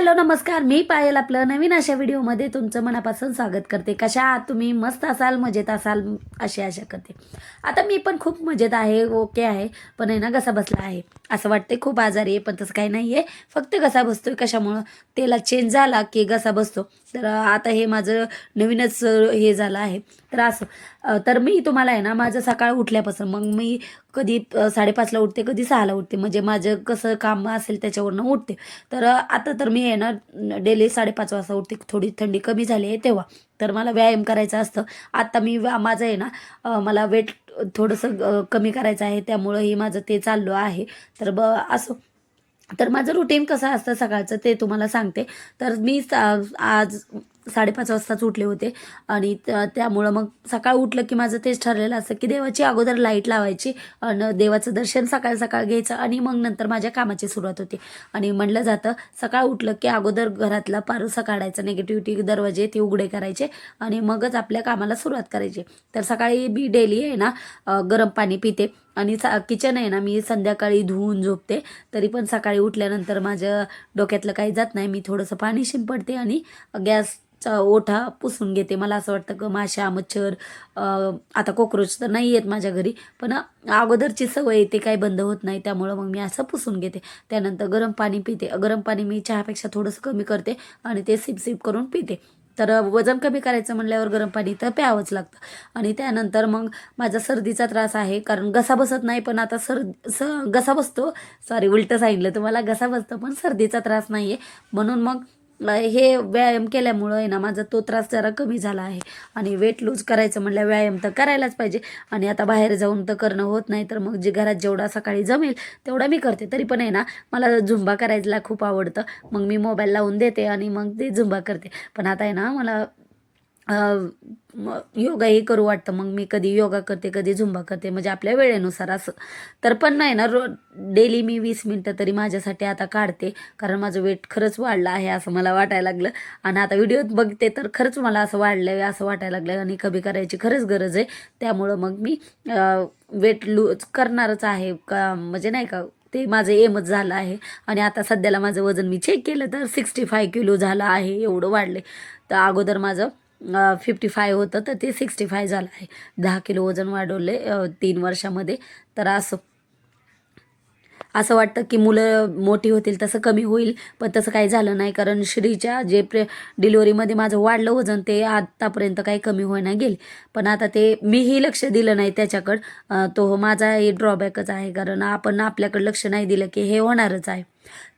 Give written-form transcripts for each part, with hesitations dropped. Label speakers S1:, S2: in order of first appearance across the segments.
S1: Hello नमस्कार, मी पायल आपलं नवीन अशा व्हिडिओमध्ये तुमचं मनापासून स्वागत करते. कशा आहात तुम्ही? मस्त असाल, मजेत असाल अशी आशा करते. आता मी पण खूप मजेत आहे, ओके आहे. पण आहे ना, घसा बसला आहे असं वाटते. खूप आजारी आहे पण तसं काही नाही आहे. फक्त घसा बसतोय. कशामुळं? तेला चेंज झाला की घसा बसतो. तर आता हे माझं नवीनच हे झालं आहे. तर असं तर मी तुम्हाला आहे ना, माझं सकाळ उठल्यापासून मग मी कधी 5:30ला उठते, कधी 6ला उठते. म्हणजे माझं कसं काम असेल त्याच्यावरनं उठते. तर आता तर मी आहे ना डेली 5:30 वाजता उठते. थोडी थंडी कमी झाली आहे तेव्हा. तर मला व्यायाम करायचा असतं. आता मी माझं आहे ना मला वेट थोडंसं कमी करायचं आहे. त्यामुळं ही माझं ते चाललं आहे. तर असं तर माझं रुटीन कसं असतं सकाळचं ते तुम्हाला सांगते. तर मी आज 5:30 वाजताच उठले होते आणि त्यामुळं मग सकाळ उठलं की माझं तेच ठरलेलं असतं की देवाची अगोदर लाईट लावायची आणि देवाचं दर्शन सकाळ सकाळ घ्यायचं आणि मग नंतर माझ्या कामाची सुरुवात होते. आणि म्हणलं जातं सकाळ उठलं की अगोदर घरातला पारुसा काढायचा, निगेटिव्हिटी दरवाजे ते उघडे करायचे आणि मगच आपल्या कामाला सुरुवात करायची. तर सकाळी मी डेली आहे ना गरम पाणी पिते आणि किचन आहे ना मी संध्याकाळी धुवून झोपते. तरी पण सकाळी उठल्यानंतर माझ्या डोक्यातलं काही जात नाही. मी थोडंसं पाणी शिंपडते आणि गॅसचा ओठा पुसून घेते. मला असं वाटतं की माशा मच्छर आता कॉक्रोच तर नाही आहेत माझ्या घरी, पण अगोदरची सवय आहे ते काही बंद होत नाही. त्यामुळं मग मी असं पुसून घेते. त्यानंतर गरम पाणी पिते. गरम पाणी मी चहापेक्षा थोडंसं कमी करते आणि ते सिप सिप करून पिते. तर वजन कमी करायचं म्हणल्यावर गरम पाणी तर प्यावंच लागतं. आणि त्यानंतर मग माझा सर्दीचा त्रास आहे, कारण घसा बसत नाही पण आता घसा बसतो. सॉरी, उलटं सांगितलं तुम्हाला. घसा बसतो पण सर्दीचा त्रास नाही आहे. म्हणून मग हे व्यायाम केल्यामुळं आहे ना माझा तो त्रास जरा कमी झाला आहे. आणि वेट लूज करायचं म्हणलं व्यायाम तर करायलाच पाहिजे. आणि आता बाहेर जाऊन तर करणं होत नाही, तर मग जे घरात जेवढा सकाळी जमेल तेवढा मी करते. तरी पण आहे ना मला झुंबा करायला खूप आवडतं. मग मी मोबाईल लावून देते आणि मग ते झुंबा करते. पण आता आहे ना मला योगाही करू वाटतं. मग मी कधी योगा करते, कधी झुंबा करते, म्हणजे आपल्या वेळेनुसार असं. तर पण नाही ना डेली मी 20 मिनटं तरी माझ्यासाठी आता काढते. कारण माझं वेट खरंच वाढलं आहे असं मला वाटायला लागलं. आणि आता व्हिडिओत बघते तर खरंच मला असं वाढलं आहे असं वाटायला लागलं आणि कमी करायची खरंच गरज आहे. त्यामुळं मग मी वेट लूज करणारच आहे का, म्हणजे नाही का, ते माझं एमच झालं आहे. आणि आता सध्याला माझं वजन मी चेक केलं तर 65 किलो झालं आहे. एवढं वाढले. तर अगोदर माझं 55 होतं तर ते 65 झालं आहे. 10 किलो वजन वाढवले 3 वर्षामध्ये. तर असं असं वाटतं की मुलं मोठी होतील तसं कमी होईल, पण तसं काही झालं नाही. कारण श्रीच्या जे डिलिव्हरीमध्ये माझं वाढलं वजन ते आत्तापर्यंत काही कमी होईना गेले. पण आता ते मीही लक्ष दिलं नाही त्याच्याकडं. तो माझा हे ड्रॉबॅकच आहे, कारण आपण आपल्याकडे लक्ष नाही दिलं की हे होणारच आहे.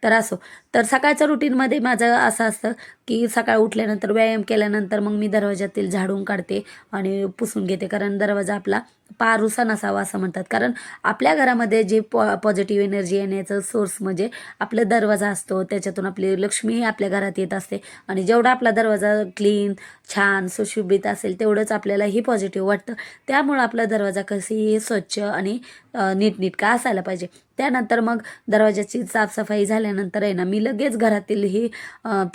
S1: तर असो. तर सकाळचं रुटीनमध्ये माझं असं असतं की सकाळ उठल्यानंतर व्यायाम केल्यानंतर मग मी दरवाजातील झाडून काढते आणि पुसून घेते. कारण दरवाजा आपला पारुसा नसावा असं म्हणतात. कारण आपल्या घरामध्ये जे पॉझिटिव्ह एनर्जी येण्याचं सोर्स म्हणजे आपला दरवाजा असतो. त्याच्यातून आपली लक्ष्मी आपल्या घरात येत असते. आणि जेवढा आपला दरवाजा क्लीन, छान, सुशोभित असेल तेवढंच आपल्यालाही पॉझिटिव्ह वाटतं. त्यामुळं आपला दरवाजा कशीही स्वच्छ आणि नीटनेटका असायला पाहिजे. त्यानंतर मग दरवाजाची साफसफाई झाल्यानंतर आहे ना मी लगेच घरातील ही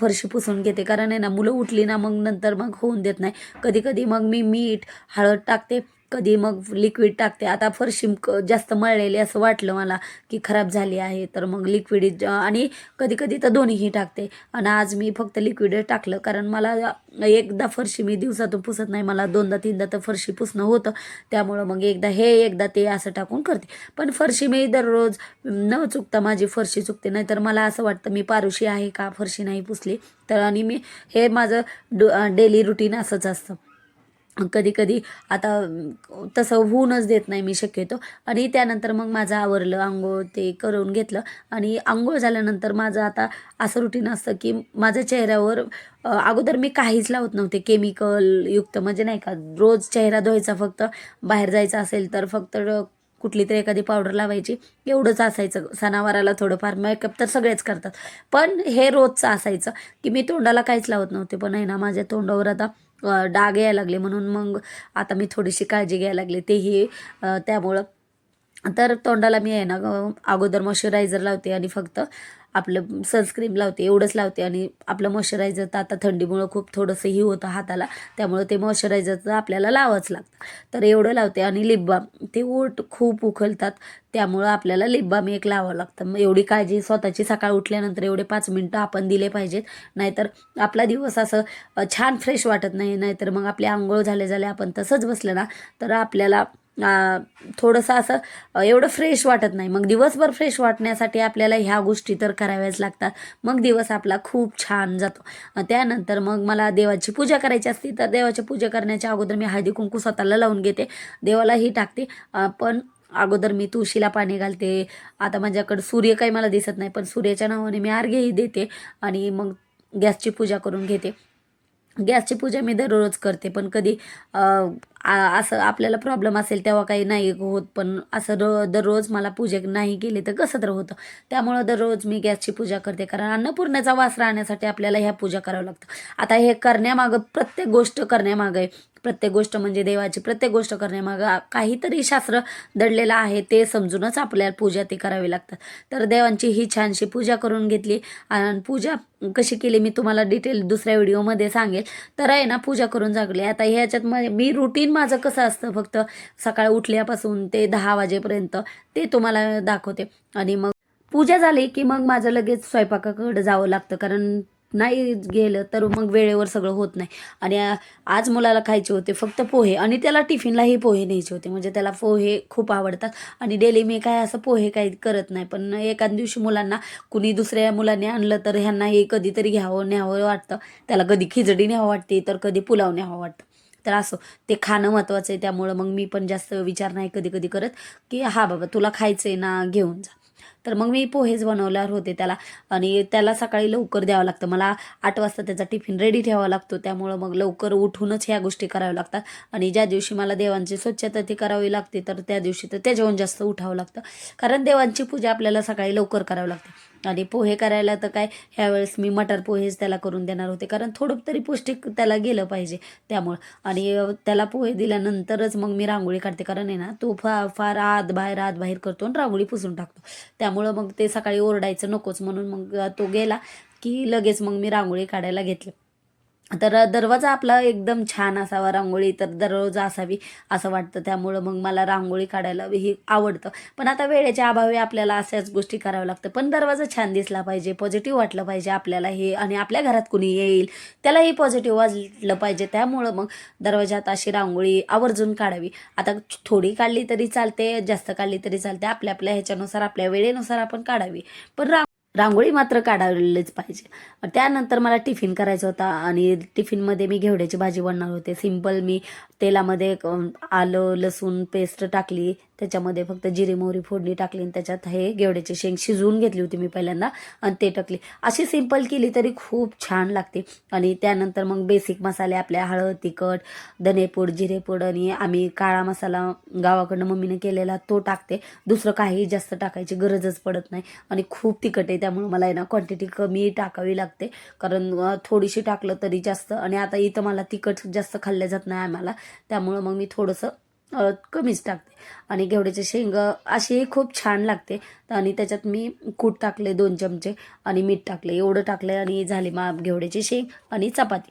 S1: फरशी पुसून घेते. कारण आहे ना मुलं उठली ना मग नंतर मग होऊन देत नाही. कधी कधी मग मी मीठ, हळद टाकते, कधी मग लिक्विड टाकते. आता फरशी जास्त मळलेली असं वाटलं मला की खराब झाली आहे, तर मग लिक्विड आणि कधी कधी तर दोन्हीही टाकते. आणि आज मी फक्त लिक्विड टाकलं, कारण मला एकदा फरशी मी दिवसातून पुसत नाही. मला 2दा-3दा तर फरशी पुसणं होतं. त्यामुळं मग एकदा हे एकदा ते असं टाकून करते. पण फरशी मी दररोज न चुकता माझी फरशी चुकते. नाहीतर मला असं वाटतं मी पारुशी आहे का फरशी नाही पुसली तर. आणि मी हे माझं डेली रुटीन असंच असतं. कधी कधी आता तसं होऊनच देत नाही मी शक्यतो. आणि त्यानंतर मग माझं आवरलं, आंघोळ ते करून घेतलं. आणि आंघोळ झाल्यानंतर माझं आता असं रुटीन असतं की माझ्या चेहऱ्यावर अगोदर मी काहीच लावत नव्हते केमिकल युक्त, म्हणजे नाही का, रोज चेहरा धुवायचा फक्त. बाहेर जायचं असेल तर फक्त कुठली तरी एखादी पावडर लावायची, एवढंच असायचं. सणावाराला थोडंफार मेकअप तर सगळेच करतात, पण हे रोजचं असायचं की मी तोंडाला काहीच लावत नव्हते. पण आहे ना माझ्या तोंडावर आता डाग यायला लागले, म्हणून मग आता मी थोडीशी काळजी घ्यायला लागले तेही त्यामुळं. तर तोंडाला मी आहे ना अगोदर मॉइश्चरायझर लावते आणि फक्त आपलं सनस्क्रीम लावते, एवढंच लावते. आणि आपलं मॉइश्चरायझर तर आता थंडीमुळं खूप थोडंसं ही होतं हाताला, त्यामुळं ते मॉइश्चरायझरचं आपल्याला लावावंच लागतं. तर एवढं लावते. आणि लिप बाम, ते ओठ खूप उखलतात, त्यामुळं आपल्याला लिप बाम एक लावावं लागतं. मग एवढी काळजी स्वतःची सकाळ उठल्यानंतर एवढे 5 मिनटं आपण दिले पाहिजेत, नाहीतर आपला दिवस असं छान फ्रेश वाटत नाही. नाहीतर मग आपली आंघोळ झाले आपण तसंच बसलं ना, तर आपल्याला थोडंसं असं एवढं फ्रेश वाटत नाही. मग दिवसभर फ्रेश वाटण्यासाठी आपल्याला ह्या गोष्टी तर कराव्याच लागतात. मग दिवस आपला खूप छान जातो. त्यानंतर मग मला देवाची पूजा करायची असते, तर देवाची पूजा करण्याच्या अगोदर मी हळदी कुंकू स्वतःला लावून घेते, देवालाही टाकते. पण अगोदर मी तुळशीला पाणी घालते. आता माझ्याकडं सूर्य काही मला दिसत नाही, पण सूर्याच्या नावाने मी अर्घ्यही देते. आणि मग गॅसची पूजा करून घेते. गॅसची पूजा मी दररोज करते, पण कधी असं आपल्याला प्रॉब्लेम असेल तेव्हा काही नाही होत. पण असं दररोज मला पूजा नाही केली तर कसं तर होतं. त्यामुळं दररोज मी गॅसची पूजा करते, कारण अन्नपूर्णेचा वास राहण्यासाठी आपल्याला ह्या पूजा करावं लागतं. आता हे करण्यामागं, प्रत्येक गोष्ट करण्यामागं, प्रत्येक गोष्ट म्हणजे देवाची प्रत्येक गोष्ट करण्यामागं काहीतरी शास्त्र दडलेलं आहे, ते समजूनच आपल्याला पूजा ती करावी लागतात. तर देवांची ही छानशी पूजा करून घेतली. आणि पूजा कशी केली मी तुम्हाला डिटेल दुसऱ्या व्हिडिओमध्ये सांगेल. तर आहे ना, पूजा करून जागली. आता ह्याच्यात मी रुटीन माझं कसं असतं, फक्त सकाळी उठल्यापासून ते 10 वाजेपर्यंत ते तुम्हाला दाखवते. आणि मग पूजा झाली की मग माझं लगेच स्वयंपाकाकडे जावं लागतं, कारण नाही गेलं तर मग वेळेवर सगळं होत नाही. आणि आज मुलाला खायचे होते फक्त पोहे, आणि त्याला टिफिनलाही पोहे न्यायचे होते, म्हणजे त्याला पोहे खूप आवडतात. आणि डेली मी काय असं पोहे काही करत नाही, पण एखाद दिवशी मुलांना कुणी दुसऱ्या मुलांनी आणलं तर ह्यांना हे कधीतरी न्यावं वाटतं. त्याला कधी खिचडी न्यावं वाटते, तर कधी पुलाव न्यावं वाटतं. तर असं ते खाणं महत्त्वाचं आहे. त्यामुळं मग मी पण जास्त विचार नाही कधी कधी करत, की हा बाबा तुला खायचं आहे ना, घेऊन जा. तर मग मी पोहेच बनवल्यावर होते त्याला. आणि त्याला सकाळी लवकर द्यावं लागतं मला, 8 वाजता त्याचा टिफिन रेडी ठेवावा लागतो. त्यामुळं मग लवकर उठूनच ह्या गोष्टी कराव्या लागतात. आणि ज्या दिवशी मला देवांची स्वच्छता ती करावी लागते, तर त्या दिवशी तर त्याच्याहून जास्त उठावं लागतं, कारण देवांची पूजा आपल्याला सकाळी लवकर करावी लागते. आणि पोहे करायला तर काय, ह्यावेळेस मी मटर पोहेच त्याला करून देणार होते, कारण थोडं तरी पौष्टिक त्याला गेलं पाहिजे त्यामुळं. आणि त्याला पोहे दिल्यानंतरच मग मी रांगोळी काढते, कारण आहे ना, तो फार आत बाहेर करतो आणि रांगोळी पुसून टाकतो. त्यामुळं मग ते सकाळी ओरडायचं नकोच, म्हणून मग तो गेला की लगेच मग मी रांगोळी काढायला घेतली. तर दरवाजा आपला एकदम छान असावा, रांगोळी तर दररोज असावी असं वाटतं. त्यामुळं मग मला रांगोळी काढायला ही आवडतं. पण आता वेळेच्या अभावी आपल्याला अशाच गोष्टी कराव्या लागतं. पण दरवाजा छान दिसला पाहिजे, पॉझिटिव्ह वाटलं पाहिजे आपल्याला हे, आणि आपल्या घरात कुणी येईल त्यालाही पॉझिटिव्ह वाटलं पाहिजे. त्यामुळं मग दरवाजात अशी रांगोळी आवर्जून काढावी. आता थोडी काढली तरी चालते, जास्त काढली तरी चालते, आपल्या आपल्या ह्याच्यानुसार, आपल्या वेळेनुसार आपण काढावी. पण रांगोळी मात्र काढायलाच पाहिजे. त्यानंतर मला टिफिन करायचा होता, आणि टिफिनमध्ये मी घेवड्याची भाजी बनवणार होते. सिंपल मी तेलामध्ये आलं लसूण पेस्ट टाकली, त्याच्यामध्ये फक्त जिरे मोहरी फोडणी टाकली, आणि त्याच्यात हे घेवड्याची शेंग शिजवून घेतली होती मी पहिल्यांदा, आणि ते टाकली. अशी सिंपल केली तरी खूप छान लागते. आणि त्यानंतर मग बेसिक मसाले आपल्या हळद, तिखट, धनेपूड, जिरेपूड, आणि आम्ही काळा मसाला गावाकडनं मम्मीने केलेला तो टाकते. दुसरं काही जास्त टाकायची गरजच पडत नाही. आणि खूप तिखट आहे, त्यामुळे मला आहे ना क्वांटिटी कमी टाकावी लागते, कारण थोडीशी टाकलं तरी जास्त. आणि आता इथं मला तिखट जास्त खाल्लं जात नाही आम्हाला, त्यामुळं मग मी थोडंसं कमीच टाकते. आणि घेवड्याचे शेंग अशी खूप छान लागते. आणि त्याच्यात मी कूट टाकले 2 चमचे, आणि मीठ टाकले, एवढं टाकले, आणि झाली घेवड्याची शेंग आणि चपाती.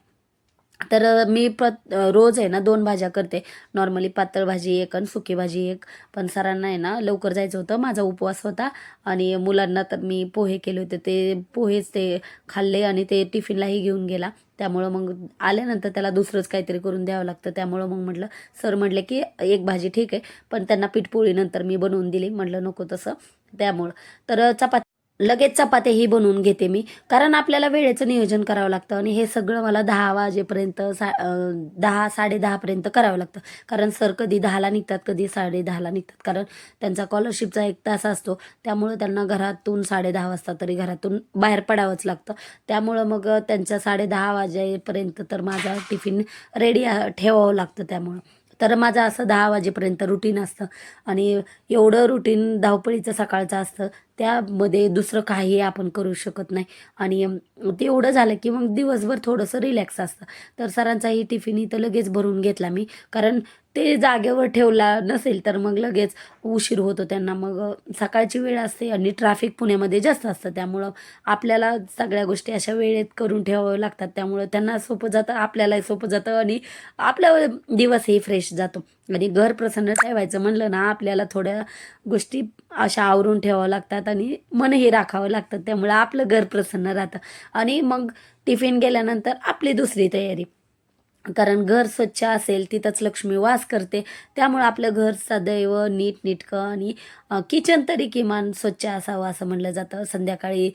S1: तर मी रोज आहे ना 2 भाज्या करते. नॉर्मली पातळ भाजी एक आणि सुकी भाजी एक. पण सरांना आहे ना लवकर जायचं होतं, माझा उपवास होता. आणि मुलांना तर मी पोहे केले होते, ते पोहेच ते खाल्ले, आणि ते टिफिनलाही घेऊन गेला. त्यामुळं मग आल्यानंतर त्याला दुसरंच काहीतरी करून द्यावं लागतं. त्यामुळं मग म्हटलं, सर म्हटले की एक भाजी ठीक आहे, पण त्यांना पीठपोळी नंतर मी बनवून दिली. म्हटलं नको तसं, त्यामुळं. तर लगेच चपात्याही बनवून घेते मी, कारण आपल्याला वेळेचं नियोजन करावं लागतं. आणि हे सगळं मला 10 वाजेपर्यंत 10 10:30पर्यंत करावं लागतं, कारण सर कधी 10ला निघतात, कधी 10:30ला निघतात, कारण त्यांचा स्कॉलरशिपचा 1 तास असतो. त्यामुळं त्यांना घरातून 10:30 वाजता तरी घरातून बाहेर पडावंच लागतं. त्यामुळं मग त्यांच्या 10:30 वाजेपर्यंत तर माझा टिफिन रेडी ठेवावं लागतं. त्यामुळं तर माझं असं 10 वाजेपर्यंत रुटीन असतं. आणि एवढं रुटीन धावपळीचं सकाळचं असतं, त्यामध्ये दुसरं काही आपण करू शकत नाही. आणि ते एवढं झालं की मग दिवसभर थोडंसं रिलॅक्स असतं. तर सरांचाही टिफिन इथं लगेच भरून घेतला मी, कारण ते जागेवर ठेवला नसेल तर मग लगेच उशीर होतो त्यांना. मग सकाळची वेळ असते आणि ट्रॅफिक पुण्यामध्ये जास्त असतं, त्यामुळं आपल्याला सगळ्या गोष्टी अशा वेळेत करून ठेवाव्या लागतात. त्यामुळं त्यांना सोपं जातं, आपल्यालाही सोपं जातं आणि आपला दिवसही फ्रेश जातो. आणि घर प्रसन्न ठेवायचं म्हणलं ना, आपल्याला थोड्या गोष्टी अशा आवरून ठेवावं लागतात आणि मनही राखावं लागतं. त्यामुळं आपलं घर प्रसन्न राहतं. आणि मग टिफिन गेल्यानंतर आपली दुसरी तयारी, कारण घर स्वच्छ असेल तिथंच लक्ष्मी वास करते. त्यामुळं आपलं घर सदैव नीटनेटकं आणि किचन तरी किमान स्वच्छ असावं असं म्हणलं जातं. संध्याकाळी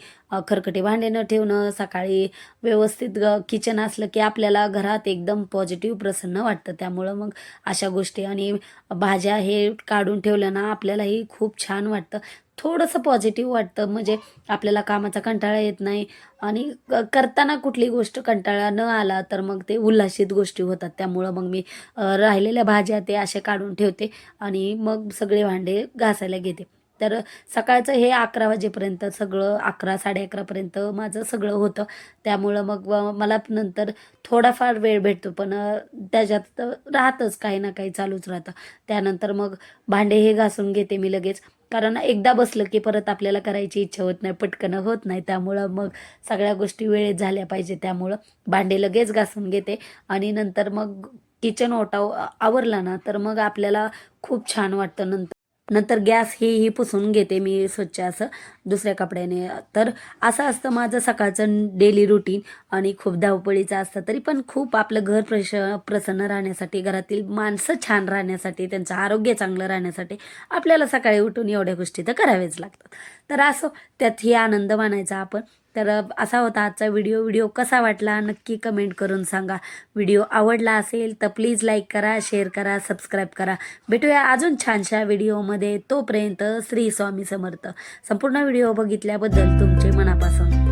S1: खरकटी भांडे न ठेवणं, सकाळी व्यवस्थित किचन असलं की आपल्याला घरात एकदम पॉझिटिव्ह प्रसन्न वाटतं. त्यामुळं मग अशा गोष्टी आणि भाज्या हे काढून ठेवलं ना, आपल्यालाही खूप छान वाटतं. थोडंसं पॉझिटिव्ह वाटतं, म्हणजे आपल्याला कामाचा कंटाळा येत नाही आणि करताना कुठली गोष्ट कंटाळा न आला तर मग ते उल्हासित गोष्टी होतात. त्यामुळं मग मी राहिलेल्या भाज्या ते असे काढून ठेवते आणि मग सगळे भांडे घासायला घेते. तर सकाळचं हे 11 वाजेपर्यंत सगळं, 11 11:30पर्यंत माझं सगळं होतं. त्यामुळं मग मला नंतर थोडाफार वेळ भेटतो, पण त्याच्यात राहतंच काही ना काही चालूच राहतं. त्यानंतर मग भांडे हे घासून घेते मी लगेच, कारण एकदा बसलं की परत आपल्याला करायची इच्छा होत नाही, पटकन होत नाही. त्यामुळं मग सगळ्या गोष्टी वेळेत झाल्या पाहिजे. त्यामुळं भांडे लगेच घासून घेते आणि नंतर मग किचन ओटा आवरला ना, तर मग आपल्याला खूप छान वाटतं. नंतर नंतर गॅस हेही पुसून घेते मी स्वच्छ असं दुसऱ्या कपड्याने. तर असं असतं माझं सकाळचं डेली रुटीन आणि खूप धावपळीचं असतं. तरी पण खूप आपलं घर प्रसन्न राहण्यासाठी, घरातील माणसं छान राहण्यासाठी, त्यांचं आरोग्य चांगलं राहण्यासाठी आपल्याला सकाळी उठून एवढ्या गोष्टी तर कराव्याच लागतात. तर असं त्यातही आनंद मानायचा आपण. तर असा होता आजचा व्हिडिओ. व्हिडिओ कसा वाटला नक्की कमेंट करून सांगा. व्हिडिओ आवडला असेल तर प्लीज लाईक करा, शेअर करा, सबस्क्राईब करा. भेटूया अजून छानशा व्हिडिओमध्ये. तोपर्यंत श्री स्वामी समर्थ. संपूर्ण व्हिडिओ बघितल्याबद्दल तुमचे मनापासून